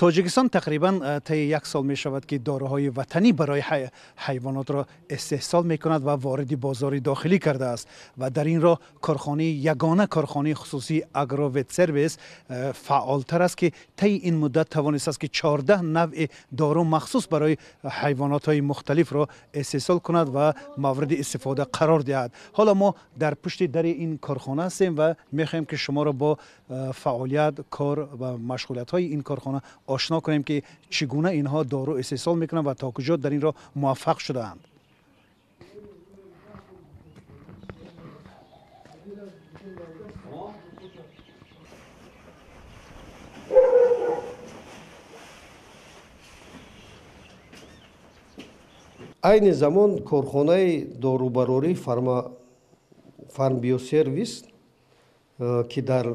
тоҷикистон тақрибан таи 1 сол мешавад ки дороҳои ватанӣ барои ҳайвонотро истеҳсол мекунад ва вориди бозори дохилӣ кардааст ва дар ин роҳ корхонаи ягона корхонаи хусусии агроветсервис фаъолтар аст ки таи ин муддат тавонистааст ки 14 навъи дору махсус барои ҳайвонотҳои мухталифро истеҳсол кунад ва мавриди истифода қарор диҳад. ҳоло мо дар пушти дари ин корхона ҳастем ва мехоҳем ки шуморо бо фаъолият кор ва машғулиятҳои ин корхона ошно кунем ки чӣ гуна инҳо дору истеҳсол мекунанд ва то куҷо дар ин роҳ муваффақ шудаанд. айни замон корхонаи дорубарорӣ фармбиосервис ки дар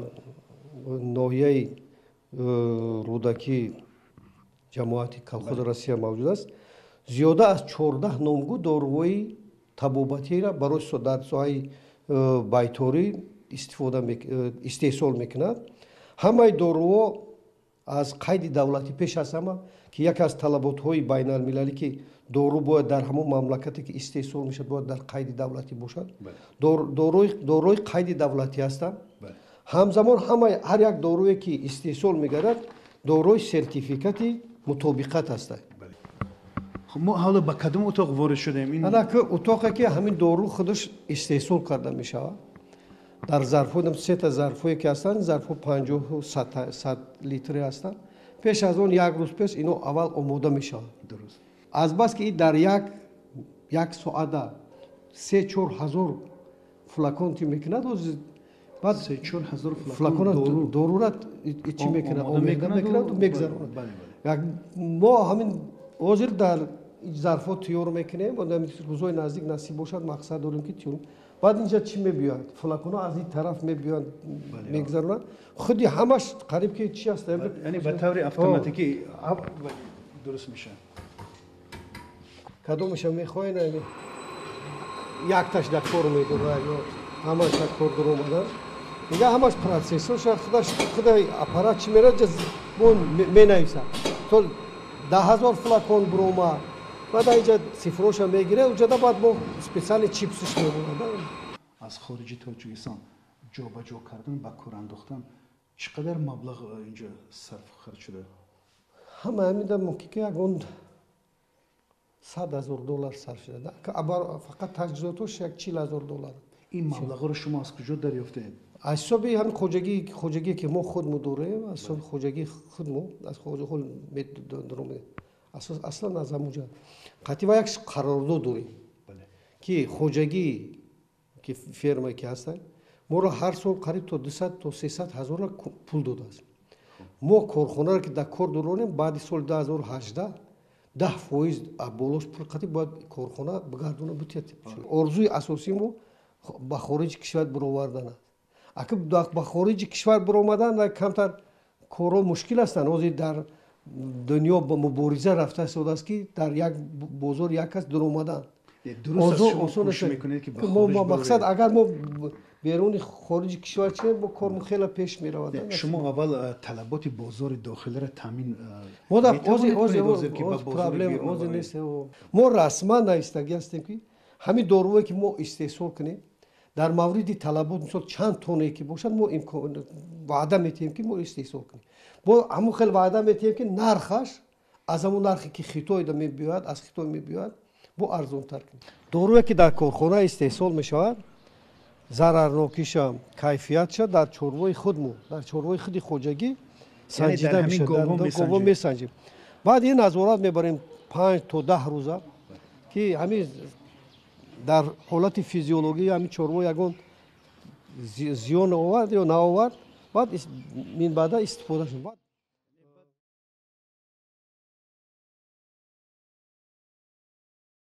ноҳияи рӯдаки ҷамоати колхози Россия мавҷуд аст, зиёда аз 14 номгӯ доруҳои табобатиро барои дар соҳаи байторӣ истеҳсол мекунад. ҳамаи доруҳо аз қайди давлатӣ пеш аз ҳама ки яке аз талаботҳои байналмилалӣ ки дору бояд дар ҳамон мамлакате ки истеҳсол мешавад бояд дар қайди давлатӣ бошад. доруҳои қайди давлатӣ ҳастанд. ҳамзамон ҳар як доруе ки истеҳсол мегардад доруи сертификати мутобиқат ҳастад. мо ҳоло ба кадом утоқ ворид шудем? утоқе ки ҳамин дору худаш истеҳсол карда мешавад. дар зарфҳо сета зарфҳое ки ҳастанд, зарфҳо 50-100 литре ҳастанд. пеш аз он як рӯз пеш ино аввал омода мешавад. азбаски ин дар як соата 3-4 ҳазор флакон ти мекунад. баъд 3-4 ҳазор флакон дорура чӣ мекунад? омода мекунад ва мегзаронад. мо ҳамин ҳозир дар зарфҳо тиёр мекунем. рӯзҳои наздик насиб бошад мақсад дорем ки тиёр. баъд инҷа чӣ мебиёяд? флаконҳо аз ин тараф мебиёянд, мегзаронад. худи ҳамаш қариб ки чӣ аст? яъне ба таври автоматикӣ дуруст мешавад. кадомаша мехоҳед якташ дар кор медорад ё ҳамаш дар кор даромада. инҷа ҳамаш процессор шуд. худаи аппарат чӣ мерад? менависад то 10,000 флакон биромад. баъд инҷа цифроша мегирад. уҷада баъд мо специали чипсиш мебурад. аз хориҷи Тоҷикистон ҷобаҷо кардан ба кор андохтан чӣ қадар маблағ инҷа сарф харҷ шуда? ҳама ҳамида мумкин ки ягон $100,000 сарф шуда. фақат таҷҳизотош як $40,000. ин маблағро шумо аз куҷо дарёфтед? аз ҳисоби ҳамин хоҷагие ки мо худмо дорем, аз ҳисоби хоҷагии худмо аз хоҷаҳо даромед. аслан аз ҳамуҷа қатъива як қарордод дорем ки хоҷагӣ ки фермае ки ҳастанд моро ҳар сол қариб то 200 то 300 ҳазор пул додааст. мо корхонаро ки дар кор дуронем баъди соли 2018 10% болош пул қатъиб бояд корхона бигардона бутият. орзуи асосии мо ба хориҷи кишвар бировардан аст. аки ба хориҷи кишвар биромадан камтар корҳо мушкил ҳастанд. ҳозир дар дунё ба мубориза рафта истодааст ки дар як бозор як кас дуромадан мақсад агар мо беруни хориҷи кишвар чием бо кормо хеле пеш меравад. шумо аввал талаботи бозори дохилиро таъмин мо расман наистагӣ ҳастем ки ҳамин доруое ки мо истеҳсол кунем дар мавриди талабот мисол чанд тонае ки бошад мо ваъда метиҳем ки мо истеҳсол кунем. бо ҳамон хел ваъда метиҳем ки нархаш аз ҳамон нархе ки хитоида мебиёяд аз хитой мебиёяд бо арзонтар кунем. доруе ки дар корхона истеҳсол мешавад зарарнокиша кайфиятша дар чорвои худмо дар чорвои худи хоҷагӣ санҷида мешавад. месанҷем. баъд ин назорат мебарем 5 то 10 рӯза ки ҳамин дар ҳолати физиологии ҳамин чорво ягон зиён овард ё наовард. баъд мин баъда истифода шуд.